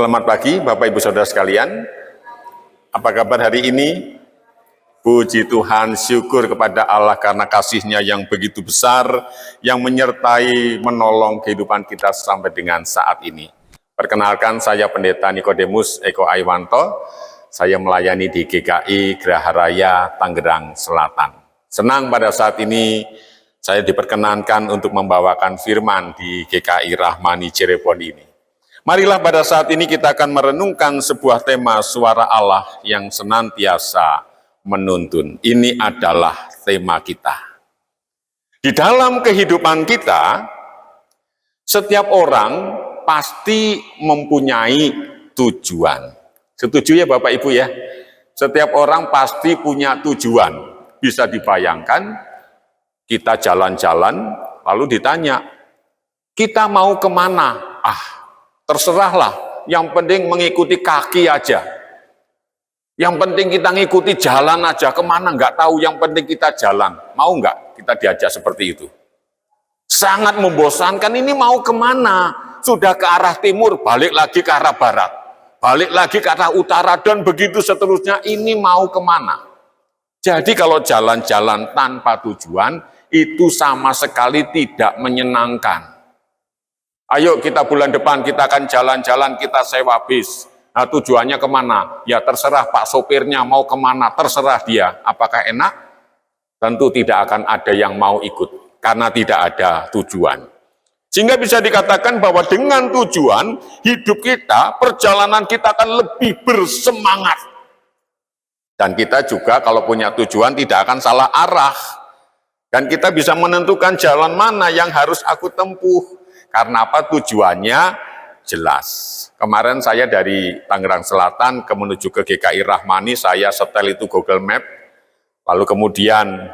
Selamat pagi Bapak Ibu Saudara sekalian. Apa kabar hari ini? Puji Tuhan, syukur kepada Allah karena kasih-Nya yang begitu besar, yang menyertai, menolong kehidupan kita sampai dengan saat ini. Perkenalkan, saya Pendeta Nikodemus Eko Aiwanto. Saya melayani di GKI Geraha Raya Tangerang Selatan. Senang pada saat ini saya diperkenankan untuk membawakan firman di GKI Rahmani Cirebon ini. Marilah pada saat ini kita akan merenungkan sebuah tema suara Allah yang senantiasa menuntun. Ini adalah tema kita. Di dalam kehidupan kita, setiap orang pasti mempunyai tujuan. Setuju ya Bapak Ibu ya? Setiap orang pasti punya tujuan. Bisa dibayangkan, kita jalan-jalan, lalu ditanya, kita mau kemana? Terserahlah, yang penting mengikuti kaki aja. Yang penting kita ngikuti jalan aja, kemana nggak tahu, yang penting kita jalan. Mau nggak kita diajak seperti itu? Sangat membosankan, ini mau kemana? Sudah ke arah timur, balik lagi ke arah barat. Balik lagi ke arah utara, dan begitu seterusnya, ini mau kemana? Jadi kalau jalan-jalan tanpa tujuan, itu sama sekali tidak menyenangkan. Ayo kita bulan depan kita akan jalan-jalan, kita sewa bis. Nah tujuannya kemana? Ya terserah Pak sopirnya mau kemana, terserah dia. Apakah enak? Tentu tidak akan ada yang mau ikut, karena tidak ada tujuan. Sehingga bisa dikatakan bahwa dengan tujuan, hidup kita, perjalanan kita akan lebih bersemangat. Dan kita juga kalau punya tujuan tidak akan salah arah. Dan kita bisa menentukan jalan mana yang harus aku tempuh. Karena apa? Tujuannya jelas. Kemarin saya dari Tangerang Selatan menuju ke GKI Rahmani, saya setel itu Google Map, lalu kemudian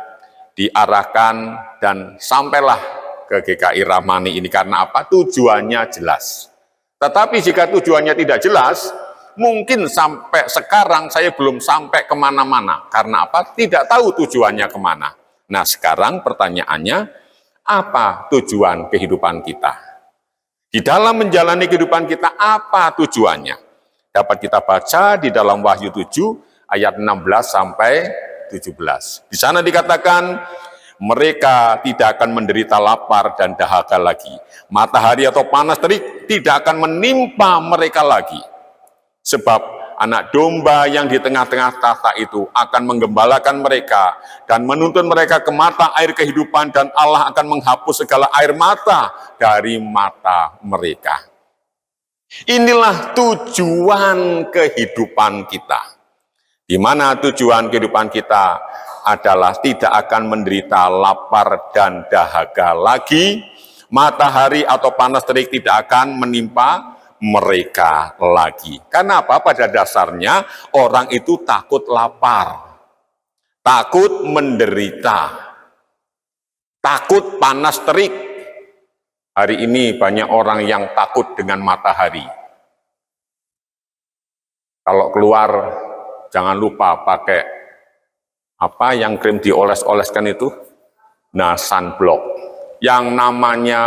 diarahkan dan sampailah ke GKI Rahmani ini. Karena apa? Tujuannya jelas. Tetapi jika tujuannya tidak jelas, mungkin sampai sekarang saya belum sampai kemana-mana. Karena apa? Tidak tahu tujuannya kemana. Nah sekarang pertanyaannya, apa tujuan kehidupan kita? Di dalam menjalani kehidupan kita, apa tujuannya? Dapat kita baca di dalam Wahyu 7 ayat 16 sampai 17. Di sana dikatakan, mereka tidak akan menderita lapar dan dahaga lagi. Matahari atau panas terik tidak akan menimpa mereka lagi. Sebab anak domba yang di tengah-tengah tahta itu akan menggembalakan mereka dan menuntun mereka ke mata air kehidupan, dan Allah akan menghapus segala air mata dari mata mereka. Inilah tujuan kehidupan kita. Di mana tujuan kehidupan kita adalah tidak akan menderita lapar dan dahaga lagi. Matahari atau panas terik tidak akan menimpa mereka lagi. Karena apa? Pada dasarnya orang itu takut lapar, takut menderita, takut panas terik. Hari ini banyak orang yang takut dengan matahari. Kalau keluar jangan lupa pakai apa yang krim dioles-oleskan itu, nah sunblock. Yang namanya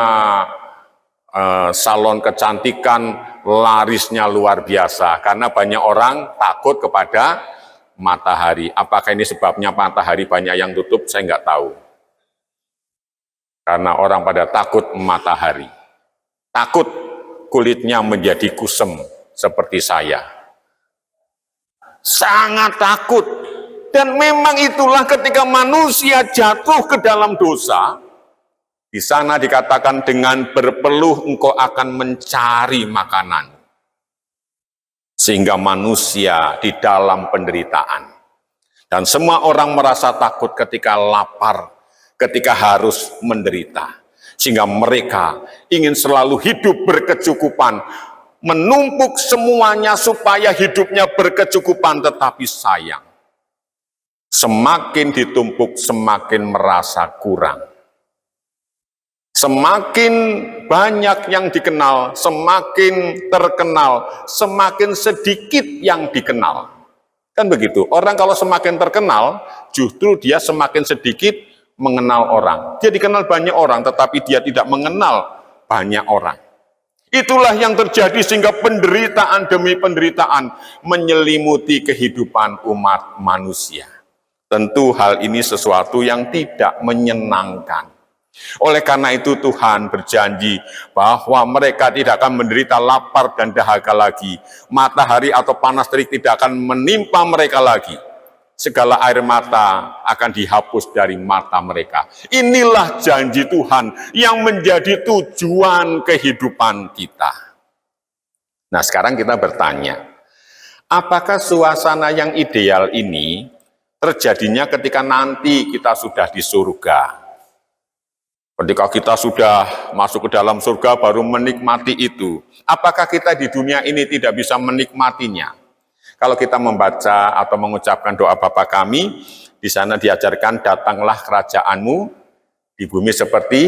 salon kecantikan larisnya luar biasa karena banyak orang takut kepada matahari. Apakah ini sebabnya matahari banyak yang tutup? Saya nggak tahu. Karena orang pada takut matahari, takut kulitnya menjadi kusem seperti saya. Sangat takut. Dan memang itulah ketika manusia jatuh ke dalam dosa. Di sana dikatakan dengan berpeluh engkau akan mencari makanan. Sehingga manusia di dalam penderitaan. Dan semua orang merasa takut ketika lapar, ketika harus menderita. Sehingga mereka ingin selalu hidup berkecukupan. Menumpuk semuanya supaya hidupnya berkecukupan, tetapi sayang. Semakin ditumpuk, semakin merasa kurang. Semakin banyak yang dikenal, semakin terkenal, semakin sedikit yang dikenal. Kan begitu, orang kalau semakin terkenal, justru dia semakin sedikit mengenal orang. Dia dikenal banyak orang, tetapi dia tidak mengenal banyak orang. Itulah yang terjadi sehingga penderitaan demi penderitaan menyelimuti kehidupan umat manusia. Tentu hal ini sesuatu yang tidak menyenangkan. Oleh karena itu Tuhan berjanji bahwa mereka tidak akan menderita lapar dan dahaga lagi. Matahari atau panas terik tidak akan menimpa mereka lagi. Segala air mata akan dihapus dari mata mereka. Inilah janji Tuhan yang menjadi tujuan kehidupan kita. Nah, sekarang kita bertanya, apakah suasana yang ideal ini terjadinya ketika nanti kita sudah di surga? Ketika kita sudah masuk ke dalam surga baru menikmati itu. Apakah kita di dunia ini tidak bisa menikmatinya? Kalau kita membaca atau mengucapkan doa Bapa kami, di sana diajarkan datanglah kerajaanmu di bumi seperti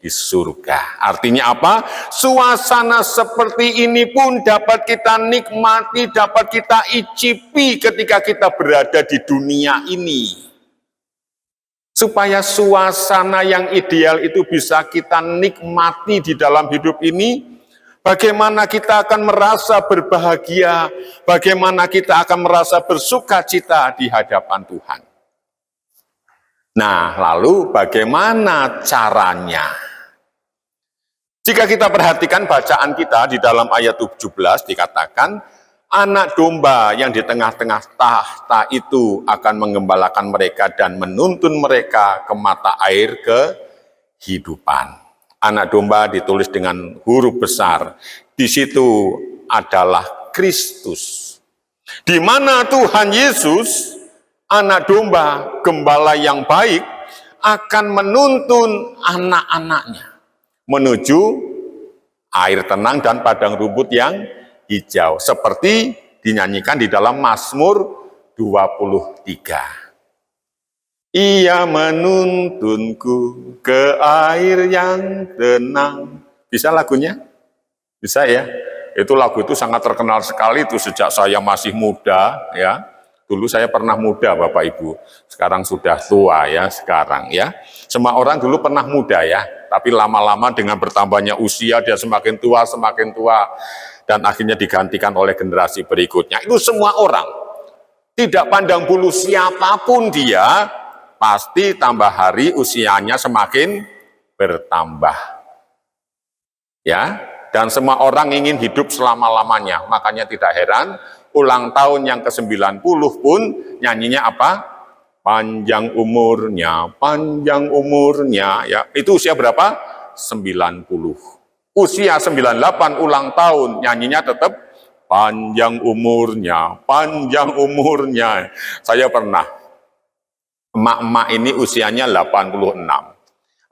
di surga. Artinya apa? Suasana seperti ini pun dapat kita nikmati, dapat kita icipi ketika kita berada di dunia ini. Supaya suasana yang ideal itu bisa kita nikmati di dalam hidup ini, bagaimana kita akan merasa berbahagia, bagaimana kita akan merasa bersuka cita di hadapan Tuhan. Nah, lalu bagaimana caranya? Jika kita perhatikan bacaan kita di dalam ayat 17 dikatakan, anak domba yang di tengah-tengah tahta itu akan menggembalakan mereka dan menuntun mereka ke mata air kehidupan. Anak domba ditulis dengan huruf besar. Di situ adalah Kristus. Di mana Tuhan Yesus, anak domba, gembala yang baik, akan menuntun anak-anaknya menuju air tenang dan padang rumput yang hijau, seperti dinyanyikan di dalam Mazmur 23. Ia menuntunku ke air yang tenang. Bisa lagunya? Bisa ya? Itu lagu itu sangat terkenal sekali itu sejak saya masih muda ya. Dulu saya pernah muda Bapak Ibu. Sekarang sudah tua ya sekarang ya. Semua orang dulu pernah muda ya, tapi lama-lama dengan bertambahnya usia dia semakin tua dan akhirnya digantikan oleh generasi berikutnya. Itu semua orang, tidak pandang bulu siapapun dia, pasti tambah hari usianya semakin bertambah. Ya, dan semua orang ingin hidup selama-lamanya. Makanya tidak heran ulang tahun yang ke-90 pun nyanyinya apa? Panjang umurnya ya. Itu usia berapa? 90. Usia 98 ulang tahun, nyanyinya tetap panjang umurnya. Saya pernah, emak-emak ini usianya 86.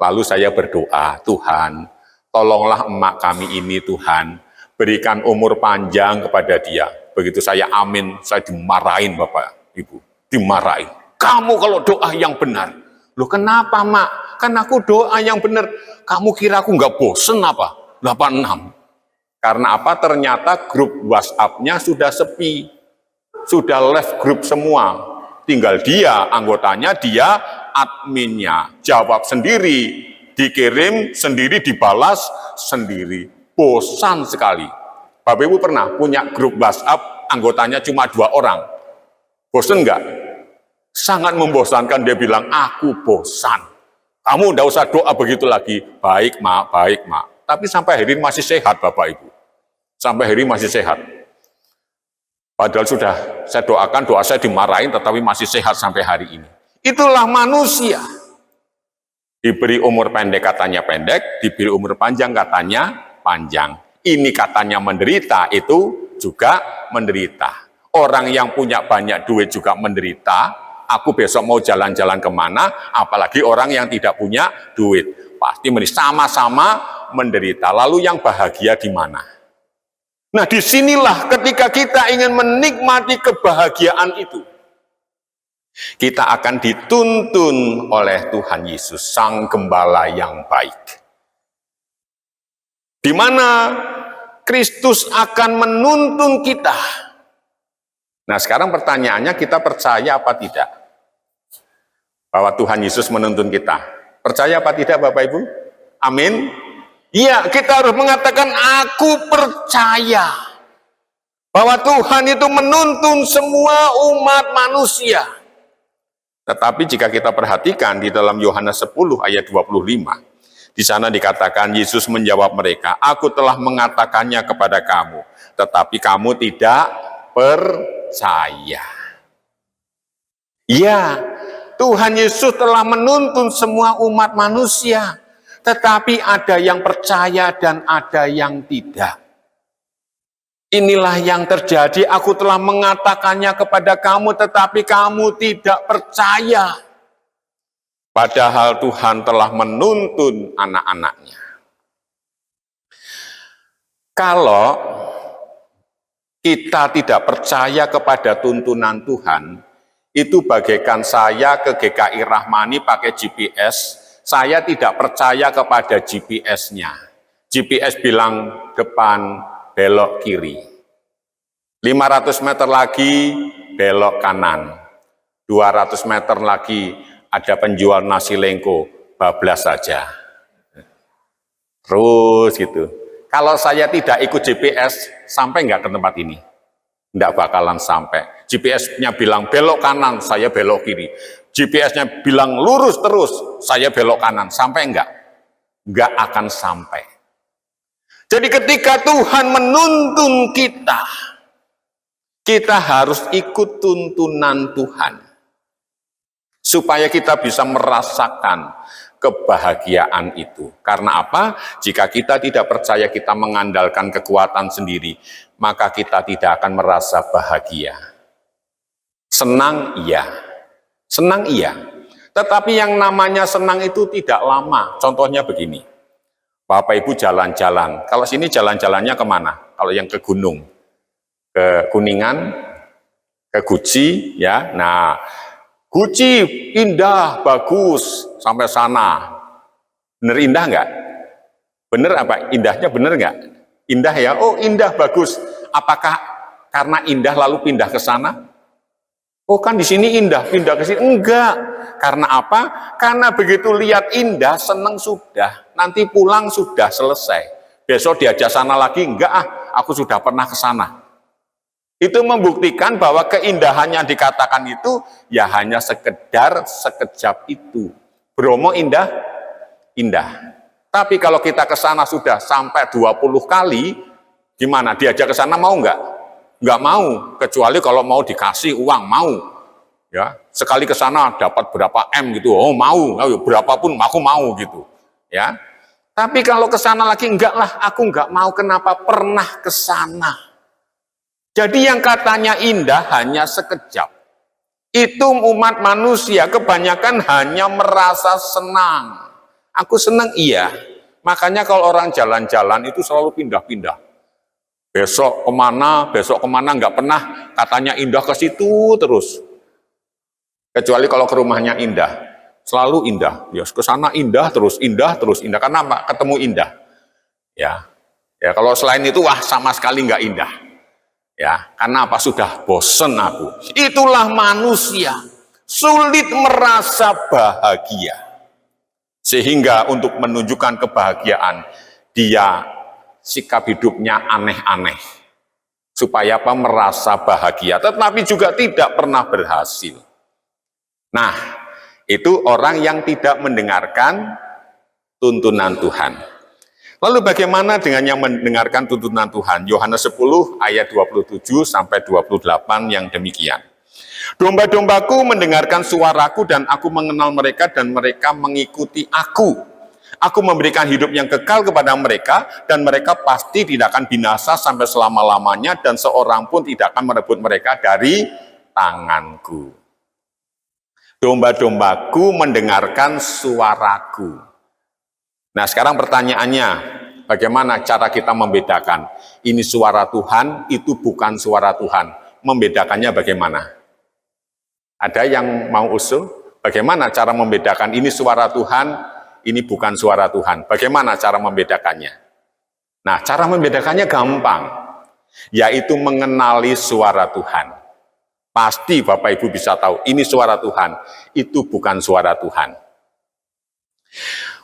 Lalu saya berdoa, Tuhan, tolonglah emak kami ini Tuhan, berikan umur panjang kepada dia. Begitu saya amin, saya dimarahin Bapak, Ibu, dimarahin. Kamu kalau doa yang benar. Loh kenapa mak? Kan aku doa yang benar. Kamu kira aku nggak bosen apa? 86. Karena apa? Ternyata grup WhatsApp-nya sudah sepi. Sudah left grup semua. Tinggal dia, anggotanya, dia adminnya. Jawab sendiri, dikirim sendiri, dibalas sendiri. Bosan sekali. Bapak Ibu pernah punya grup WhatsApp, anggotanya cuma 2 orang. Bosan enggak? Sangat membosankan, dia bilang, aku bosan. Kamu enggak usah doa begitu lagi. Baik mak, baik mak. Tapi sampai hari ini masih sehat Bapak Ibu. Sampai hari ini masih sehat. Padahal sudah saya doakan, doa saya dimarahin, tetapi masih sehat sampai hari ini. Itulah manusia. Diberi umur pendek katanya pendek, diberi umur panjang katanya panjang. Ini katanya menderita, itu juga menderita. Orang yang punya banyak duit juga menderita. Aku besok mau jalan-jalan kemana, apalagi orang yang tidak punya duit. Pasti sama-sama menderita. Lalu yang bahagia di mana? Nah, disinilah ketika kita ingin menikmati kebahagiaan itu, kita akan dituntun oleh Tuhan Yesus, Sang Gembala yang baik. Di mana Kristus akan menuntun kita. Nah, sekarang pertanyaannya, kita percaya apa tidak? Bahwa Tuhan Yesus menuntun kita. Percaya apa tidak Bapak Ibu? Amin. Ya, kita harus mengatakan aku percaya bahwa Tuhan itu menuntun semua umat manusia. Tetapi jika kita perhatikan di dalam Yohanes 10 ayat 25, di sana dikatakan Yesus menjawab mereka, aku telah mengatakannya kepada kamu, tetapi kamu tidak percaya. Ya, Tuhan Yesus telah menuntun semua umat manusia, tetapi ada yang percaya dan ada yang tidak. Inilah yang terjadi, aku telah mengatakannya kepada kamu, tetapi kamu tidak percaya. Padahal Tuhan telah menuntun anak-anaknya. Kalau kita tidak percaya kepada tuntunan Tuhan, itu bagaikan saya ke GKI Rahmani pakai GPS, saya tidak percaya kepada GPS-nya. GPS bilang depan, belok kiri. 500 meter lagi, belok kanan. 200 meter lagi, ada penjual nasi lengko, bablas saja. Terus gitu. Kalau saya tidak ikut GPS, sampai nggak ke tempat ini? Nggak bakalan sampai. GPS-nya bilang belok kanan, saya belok kiri. GPS-nya bilang lurus terus, saya belok kanan. Sampai nggak? Nggak akan sampai. Jadi ketika Tuhan menuntun kita, kita harus ikut tuntunan Tuhan. Supaya kita bisa merasakan kebahagiaan itu. Karena apa? Jika kita tidak percaya kita mengandalkan kekuatan sendiri, maka kita tidak akan merasa bahagia. Senang iya. Senang iya. Tetapi yang namanya senang itu tidak lama. Contohnya begini. Bapak Ibu jalan-jalan. Kalau sini jalan-jalannya kemana? Kalau yang ke gunung. Ke Kuningan, ke Guci, ya. Nah, Guci indah, bagus, sampai sana. Bener indah nggak? Bener apa? Indahnya bener nggak? Indah ya? Oh indah, bagus. Apakah karena indah lalu pindah ke sana? Oh kan di sini indah, pindah ke sini? Enggak. Karena apa? Karena begitu lihat indah, seneng sudah. Nanti pulang sudah selesai. Besok diajak sana lagi? Enggak aku sudah pernah ke sana. Itu membuktikan bahwa keindahan yang dikatakan itu ya hanya sekedar sekejap itu. Bromo indah, indah. Tapi kalau kita ke sana sudah sampai 20 kali, gimana? Diajak ke sana mau nggak? Nggak mau, kecuali kalau mau dikasih uang, mau. Ya, sekali ke sana dapat berapa M gitu, oh mau, berapapun aku mau gitu. Ya. Tapi kalau ke sana lagi enggak lah, aku nggak mau. Kenapa? Pernah ke sana. Jadi yang katanya indah hanya sekejap. Itu umat manusia kebanyakan hanya merasa senang. Aku senang iya. Makanya kalau orang jalan-jalan itu selalu pindah-pindah. Besok kemana nggak pernah katanya indah ke situ terus. Kecuali kalau ke rumahnya indah. Selalu indah. Ya, ke sana indah terus, indah terus, indah. Karena apa? Ketemu indah. Ya, kalau selain itu wah sama sekali nggak indah. Ya, karena apa? Sudah bosen aku. Itulah manusia, sulit merasa bahagia. Sehingga untuk menunjukkan kebahagiaan, dia sikap hidupnya aneh-aneh. Supaya apa? Merasa bahagia, tetapi juga tidak pernah berhasil. Nah, itu orang yang tidak mendengarkan tuntunan Tuhan. Lalu bagaimana dengan yang mendengarkan tuntunan Tuhan? Yohanes 10 ayat 27 sampai 28 yang demikian. Domba-dombaku mendengarkan suaraku dan aku mengenal mereka dan mereka mengikuti aku. Aku memberikan hidup yang kekal kepada mereka dan mereka pasti tidak akan binasa sampai selama-lamanya dan seorang pun tidak akan merebut mereka dari tanganku. Domba-dombaku mendengarkan suaraku. Nah sekarang pertanyaannya, bagaimana cara kita membedakan? Ini suara Tuhan, itu bukan suara Tuhan. Membedakannya bagaimana? Ada yang mau usul? Bagaimana cara membedakan ini suara Tuhan, ini bukan suara Tuhan? Bagaimana cara membedakannya? Nah cara membedakannya gampang, yaitu mengenali suara Tuhan. Pasti Bapak Ibu bisa tahu, ini suara Tuhan, itu bukan suara Tuhan.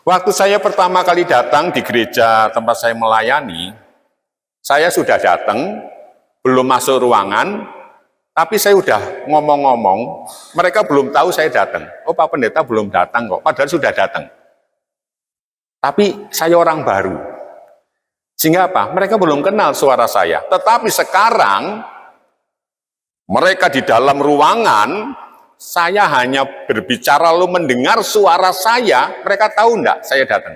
Waktu saya pertama kali datang di gereja tempat saya melayani, saya sudah datang, belum masuk ruangan, tapi saya udah ngomong-ngomong, mereka belum tahu saya datang. Oh, Pak Pendeta belum datang kok, padahal sudah datang. Tapi saya orang baru. Sehingga apa? Mereka belum kenal suara saya. Tetapi sekarang, mereka di dalam ruangan, saya hanya berbicara lalu mendengar suara saya, mereka tahu enggak saya datang.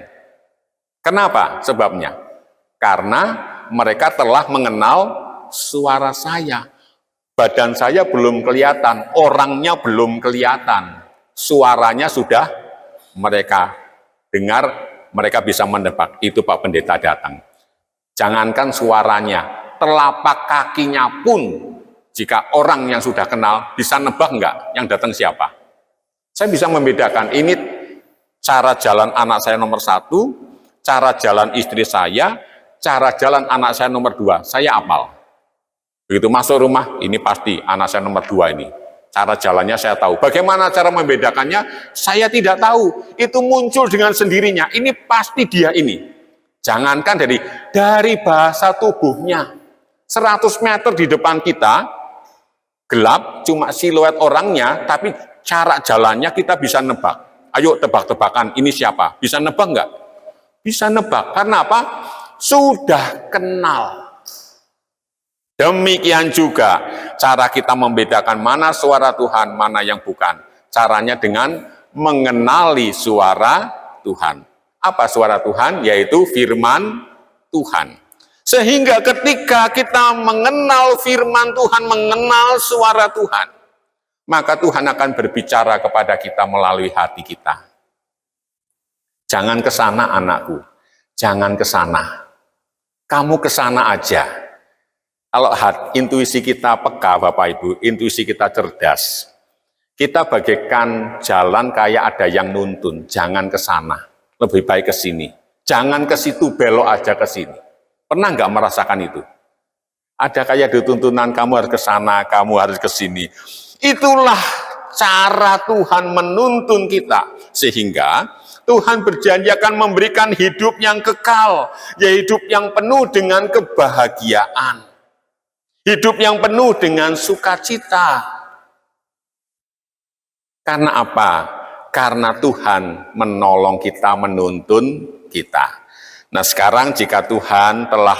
Kenapa? Sebabnya. Karena mereka telah mengenal suara saya. Badan saya belum kelihatan, orangnya belum kelihatan. Suaranya sudah mereka dengar, mereka bisa menebak, itu Pak Pendeta datang. Jangankan suaranya, telapak kakinya pun, jika orang yang sudah kenal, bisa nebak enggak yang datang siapa? Saya bisa membedakan, ini cara jalan anak saya nomor 1, cara jalan istri saya, cara jalan anak saya nomor 2, saya hafal. Begitu masuk rumah, ini pasti anak saya nomor 2 ini. Cara jalannya saya tahu. Bagaimana cara membedakannya? Saya tidak tahu. Itu muncul dengan sendirinya. Ini pasti dia ini. Jangankan dari bahasa tubuhnya. 100 meter di depan kita, gelap, cuma siluet orangnya, tapi cara jalannya kita bisa nebak. Ayo tebak-tebakan, ini siapa? Bisa nebak enggak? Bisa nebak. Karena apa? Sudah kenal. Demikian juga cara kita membedakan mana suara Tuhan, mana yang bukan. Caranya dengan mengenali suara Tuhan. Apa suara Tuhan? Yaitu firman Tuhan. Sehingga ketika kita mengenal firman Tuhan, mengenal suara Tuhan, maka Tuhan akan berbicara kepada kita melalui hati kita. Jangan ke sana anakku, jangan ke sana. Kamu ke sana aja. Kalau intuisi kita peka Bapak Ibu, intuisi kita cerdas, kita bagaikan jalan kayak ada yang nuntun, jangan ke sana, lebih baik ke sini. Jangan ke situ, belok aja ke sini. Pernah nggak merasakan itu? Ada kayak dituntunan, kamu harus ke sana, kamu harus ke sini. Itulah cara Tuhan menuntun kita. Sehingga Tuhan berjanji akan memberikan hidup yang kekal, yaitu hidup yang penuh dengan kebahagiaan. Hidup yang penuh dengan sukacita. Karena apa? Karena Tuhan menolong kita, menuntun kita. Nah sekarang jika Tuhan telah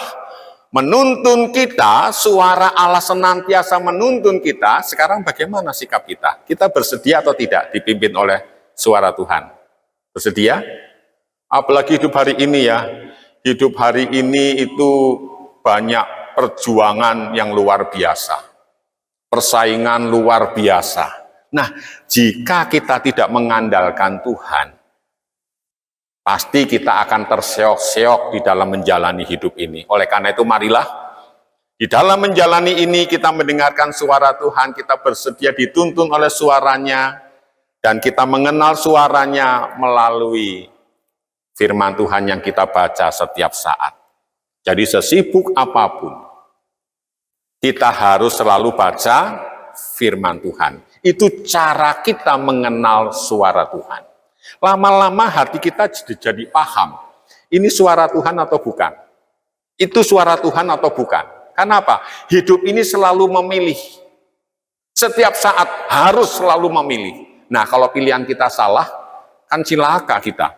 menuntun kita, suara Allah senantiasa menuntun kita, sekarang bagaimana sikap kita? Kita bersedia atau tidak dipimpin oleh suara Tuhan? Bersedia? Apalagi hidup hari ini ya. Hidup hari ini itu banyak perjuangan yang luar biasa. Persaingan luar biasa. Nah, jika kita tidak mengandalkan Tuhan, pasti kita akan terseok-seok di dalam menjalani hidup ini. Oleh karena itu marilah di dalam menjalani ini kita mendengarkan suara Tuhan, kita bersedia dituntun oleh suaranya, dan kita mengenal suaranya melalui firman Tuhan yang kita baca setiap saat. Jadi sesibuk apapun, kita harus selalu baca firman Tuhan. Itu cara kita mengenal suara Tuhan. Lama-lama hati kita jadi paham, ini suara Tuhan atau bukan? Itu suara Tuhan atau bukan? Kenapa? Hidup ini selalu memilih. Setiap saat harus selalu memilih. Nah, kalau pilihan kita salah, kan cilaka kita.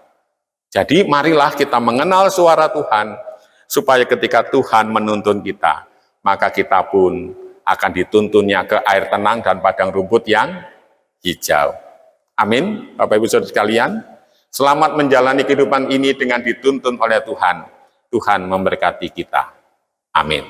Jadi marilah kita mengenal suara Tuhan, supaya ketika Tuhan menuntun kita, maka kita pun akan dituntunnya ke air tenang dan padang rumput yang hijau. Amin, Bapak Ibu Saudara sekalian. Selamat menjalani kehidupan ini dengan dituntun oleh Tuhan. Tuhan memberkati kita. Amin.